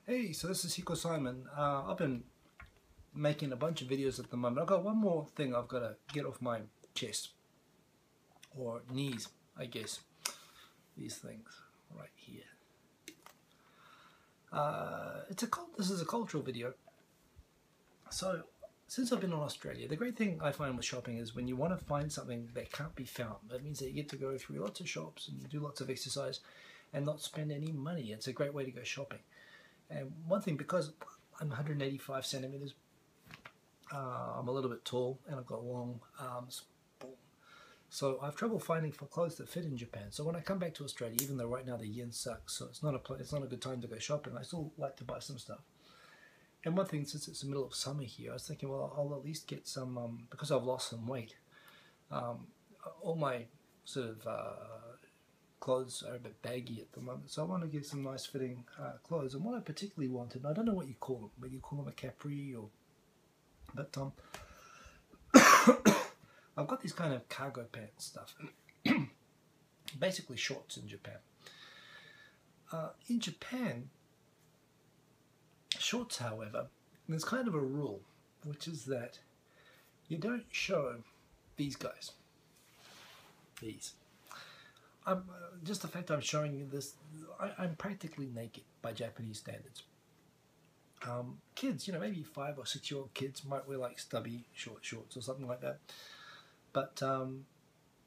Hey, so this is Hiko Simon. I've been making a bunch of videos at the moment. I've got one more thing I've got to get off my chest, or knees, I guess. These things right here. This is a cultural video. So, since I've been in Australia, the great thing I find with shopping is when you want to find something that can't be found, that means that you get to go through lots of shops and do lots of exercise and not spend any money. It's a great way to go shopping. And one thing, because I'm 185 centimeters, I'm a little bit tall and I've got long arms, so I have trouble finding for clothes that fit in Japan. So when I come back to Australia, even though right now the yen sucks, so it's not a good time to go shopping, I still like to buy some stuff. And one thing, since it's the middle of summer here, I was thinking, well, I'll at least get some, because I've lost some weight, all my sort of clothes are a bit baggy at the moment, so I want to get some nice fitting clothes. And what I particularly wanted, I don't know what you call them, whether you call them a capri or, but I've got these kind of cargo pants stuff, basically shorts in Japan. In Japan, shorts, however, there's kind of a rule, which is that you don't show these guys. These. Just the fact I'm showing you this, I'm practically naked by Japanese standards. Kids, you know, maybe 5 or 6 year old kids might wear like Stubby short shorts or something like that. But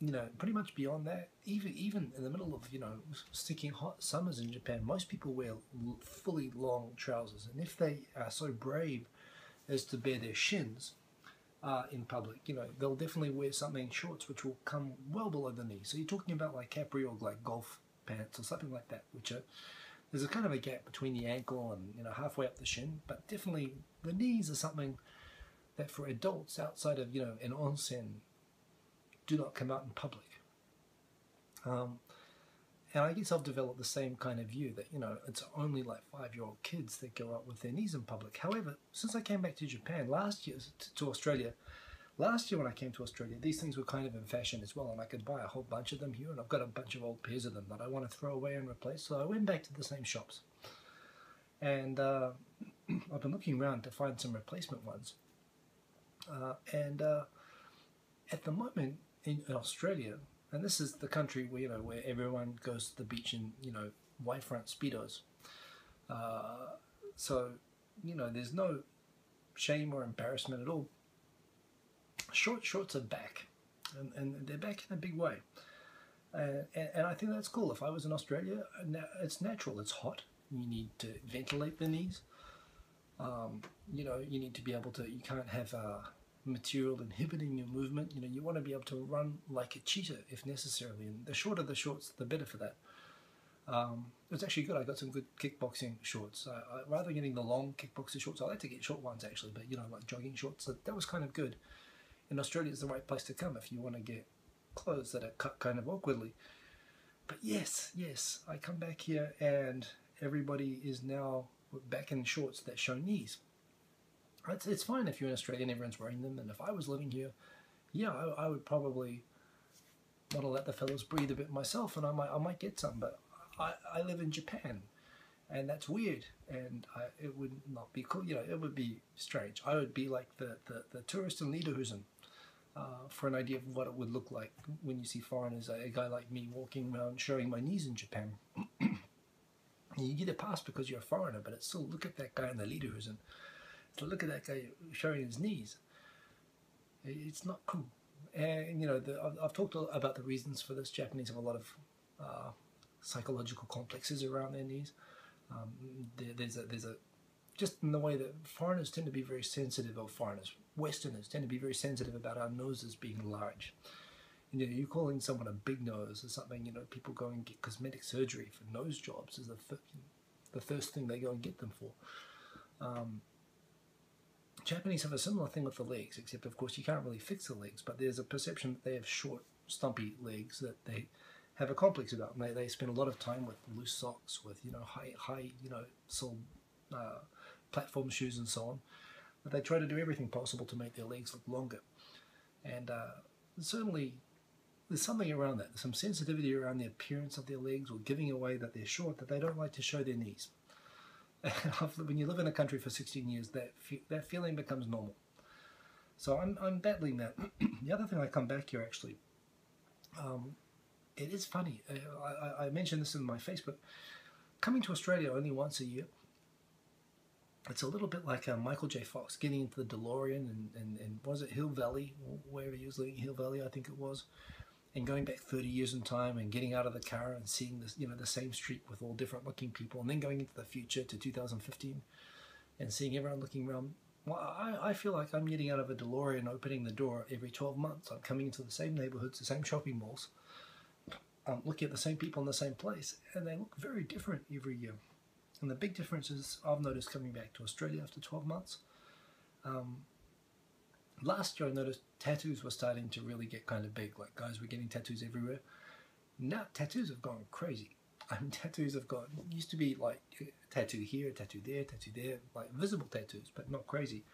you know, pretty much beyond that, even in the middle of, you know, sticking hot summers in Japan, most people wear fully long trousers, and if they are so brave as to bare their shins in public, you know, they'll definitely wear something shorts which will come well below the knee. So you're talking about like capri or like golf pants or something like that, which are, there's a kind of a gap between the ankle and, you know, halfway up the shin, but definitely the knees are something that for adults outside of, you know, an onsen do not come out in public. And I guess I've developed the same kind of view that, you know, it's only like 5-year-old kids that go out with their knees in public. However, since I came back to Japan last year, to Australia, last year when I came to Australia, these things were kind of in fashion as well, and I could buy a whole bunch of them here, and I've got a bunch of old pairs of them that I want to throw away and replace. So I went back to the same shops, and I've been looking around to find some replacement ones. At the moment in Australia, and this is the country where, you know, where everyone goes to the beach in, you know, white front Speedos. So, you know, there's no shame or embarrassment at all. Short shorts are back, and they're back in a big way. And I think that's cool. If I was in Australia, it's natural. It's hot. You need to ventilate the knees. You know, you need to be able to, you can't have material inhibiting your movement. You know, you want to be able to run like a cheetah if necessary, and the shorter the shorts, the better for that. It's actually good. I got some good kickboxing shorts. Rather than getting the long kickboxing shorts, I like to get short ones actually, but, you know, like jogging shorts. So that was kind of good. And Australia is the right place to come if you want to get clothes that are cut kind of awkwardly. But yes, I come back here and everybody is now back in shorts that show knees. It's fine if you're in Australia and everyone's wearing them, and if I was living here, yeah, I would probably want to let the fellas breathe a bit myself, and I might get some, but I live in Japan, and that's weird, and it would not be cool. You know, it would be strange. I would be like the tourist in Lederhosen, for an idea of what it would look like when you see foreigners, a guy like me walking around showing my knees in Japan. You get a pass because you're a foreigner, but it's still, look at that guy in the Lederhosen. So look at that guy showing his knees. It's not cool. And, you know, I've talked about the reasons for this. Japanese have a lot of psychological complexes around their knees. There's a just in the way that foreigners tend to be very sensitive, or Westerners tend to be very sensitive about our noses being large. And, you know, you calling someone a big nose or something, you know, people go and get cosmetic surgery for nose jobs is the first thing they go and get them for. Japanese have a similar thing with the legs, except of course you can't really fix the legs, but there's a perception that they have short, stumpy legs that they have a complex about, and they spend a lot of time with loose socks, with, you know, high you know, sole platform shoes and so on. But they try to do everything possible to make their legs look longer, and certainly there's something around that. There's some sensitivity around the appearance of their legs, or giving away that they're short, that they don't like to show their knees. When you live in a country for 16 years, that feeling becomes normal. So I'm battling that. The other thing, I come back here actually, it is funny. I mentioned this in my Facebook. Coming to Australia only once a year, it's a little bit like Michael J. Fox getting into the DeLorean and was it Hill Valley, wherever he was living, Hill Valley I think it was, and going back 30 years in time and getting out of the car and seeing this, the same street with all different looking people, and then going into the future to 2015 and seeing everyone looking around. Well, I feel like I'm getting out of a DeLorean, opening the door every 12 months. I'm coming into the same neighborhoods, the same shopping malls, looking at the same people in the same place, and they look very different every year. And the big difference is I've noticed coming back to Australia after 12 months. Last year I noticed tattoos were starting to really get kind of big, like guys were getting tattoos everywhere. Now tattoos have gone crazy. I mean, tattoos have gone, used to be like tattoo here, tattoo there, like visible tattoos, but not crazy.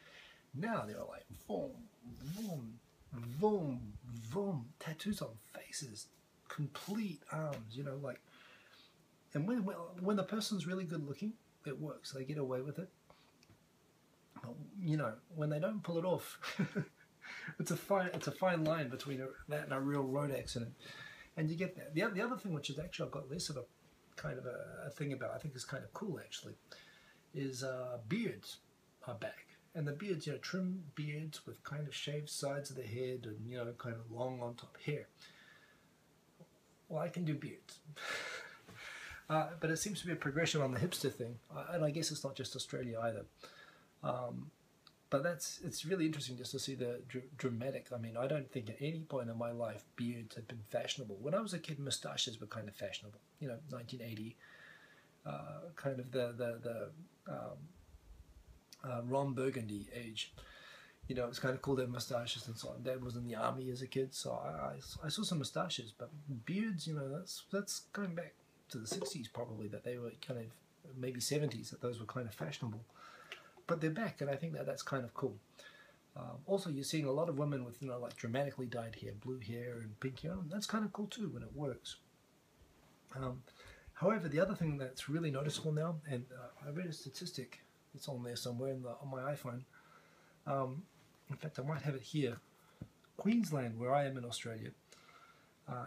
Now they're like boom, boom, boom, boom, tattoos on faces, complete arms, like. And when the person's really good looking, it works. They get away with it. But, when they don't pull it off, it's a fine line between that and a real road accident. And you get that. The other thing, which is actually I've got less of a kind of a thing about, I think is kind of cool actually, is beards are back. And the beards, trim beards with kind of shaved sides of the head and, kind of long on top hair. Well, I can do beards. But it seems to be a progression on the hipster thing, and I guess it's not just Australia either. But it's really interesting just to see the dramatic. I mean, I don't think at any point in my life beards had been fashionable. When I was a kid, moustaches were kind of fashionable. 1980, kind of the Ron Burgundy age. It's kind of cool to have moustaches and so on. Dad was in the army as a kid, so I saw some moustaches, but beards, that's going back to the 60s probably, that they were kind of, maybe 70s, that those were kind of fashionable. But they're back, and I think that's kind of cool. Also, you're seeing a lot of women with, like dramatically dyed hair, blue hair and pink hair, and that's kind of cool too when it works. However, the other thing that's really noticeable now, and I read a statistic, it's on there somewhere on my iPhone. In fact, I might have it here. Queensland, where I am in Australia,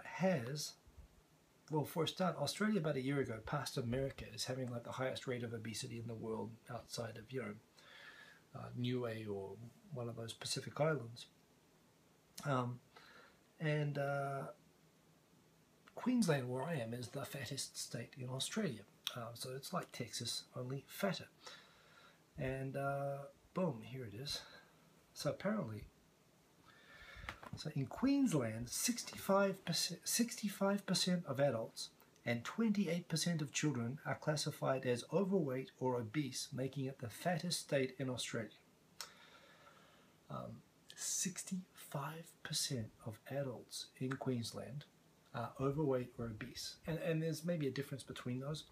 has... Well, for a start, Australia about a year ago passed America as having like the highest rate of obesity in the world outside of, Niue or one of those Pacific islands. Queensland, where I am, is the fattest state in Australia. So it's like Texas, only fatter. And boom, here it is. So apparently... So in Queensland, 65% of adults and 28% of children are classified as overweight or obese, making it the fattest state in Australia. 65% of adults in Queensland are overweight or obese. And there's maybe a difference between those.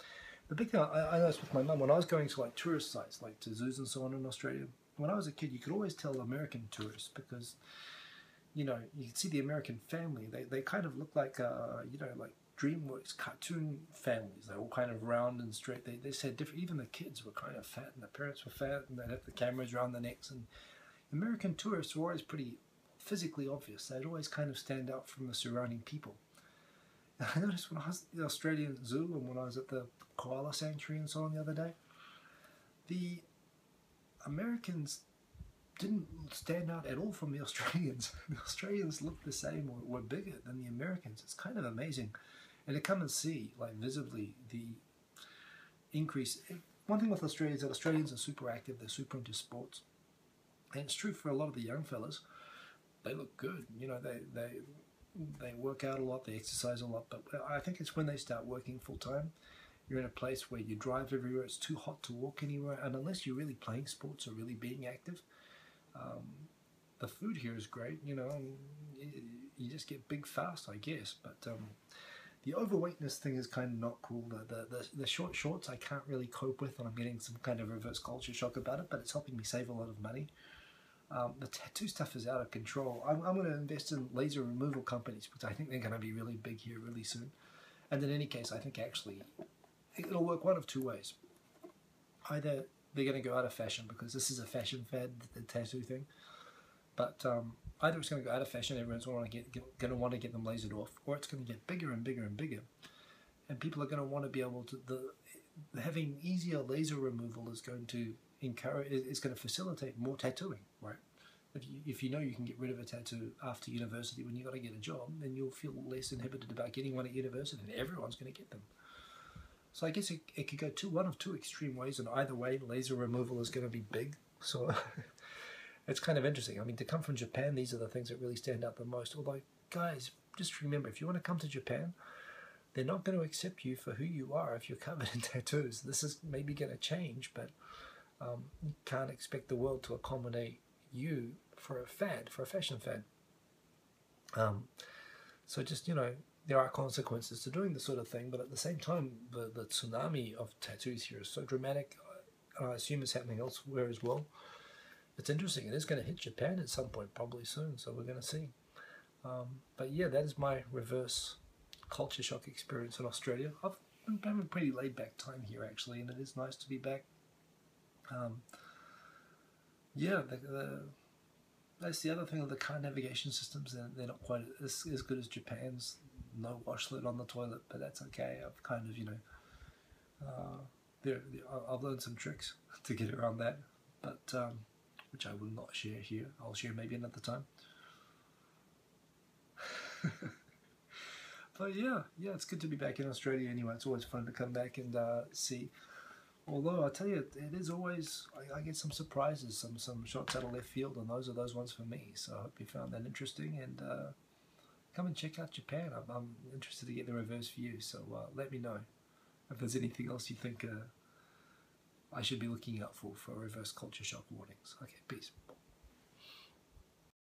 The big thing I noticed with my mum, when I was going to like tourist sites, like to zoos and so on in Australia, when I was a kid, you could always tell American tourists because... you could see the American family. They kind of look like, like DreamWorks cartoon families. They're all kind of round and straight. They said different. Even the kids were kind of fat, and the parents were fat, and they'd have the cameras around their necks. And American tourists were always pretty physically obvious. They'd always kind of stand out from the surrounding people. And I noticed when I was at the Australian Zoo and when I was at the koala sanctuary and so on the other day, the Americans didn't stand out at all from the Australians. The Australians looked the same or were bigger than the Americans. It's kind of amazing. And to come and see, like visibly, the increase. One thing with Australia is that Australians are super active. They're super into sports. And it's true for a lot of the young fellas. They look good. They work out a lot. They exercise a lot. But I think it's when they start working full time. You're in a place where you drive everywhere. It's too hot to walk anywhere. And unless you're really playing sports or really being active, the food here is great, and you just get big fast, I guess. But the overweightness thing is kind of not cool. The short shorts I can't really cope with, and I'm getting some kind of reverse culture shock about it, but it's helping me save a lot of money. The tattoo stuff is out of control. I'm going to invest in laser removal companies, because I think they're going to be really big here really soon. And in any case, I think actually it'll work one of two ways. either they're going to go out of fashion because this is a fashion fad, the tattoo thing, but either it's going to go out of fashion, everyone's going to want to get them lasered off, or it's going to get bigger and bigger and bigger, and people are going to want to be able to, having easier laser removal is going to facilitate more tattooing, right? If you know you can get rid of a tattoo after university when you got to get a job, then you'll feel less inhibited about getting one at university, and everyone's going to get them. So I guess it could go one of two extreme ways, and either way, laser removal is going to be big. So it's kind of interesting. I mean, to come from Japan, these are the things that really stand out the most. Although, guys, just remember, if you want to come to Japan, they're not going to accept you for who you are if you're covered in tattoos. This is maybe going to change, but you can't expect the world to accommodate you for a fashion fad. So just, there are consequences to doing this sort of thing, but at the same time, the tsunami of tattoos here is so dramatic. I assume it's happening elsewhere as well. It's interesting. It is going to hit Japan at some point, probably soon, so we're going to see. But yeah, that is my reverse culture shock experience in Australia. I've been having a pretty laid-back time here, actually, and it is nice to be back. Yeah, that's the other thing of the car navigation systems. They're not quite as good as Japan's. No washlet on the toilet, but that's okay. I've kind of, I've learned some tricks to get around that, but which I will not share here. I'll share maybe another time. But yeah, it's good to be back in Australia anyway. It's always fun to come back and see. Although I tell you, it is always, I get some surprises, some shots out of left field, and those are those ones for me. So I hope you found that interesting, and come and check out Japan. I'm interested to get the reverse view, so let me know if there's anything else you think I should be looking out for reverse culture shock warnings. Okay, peace.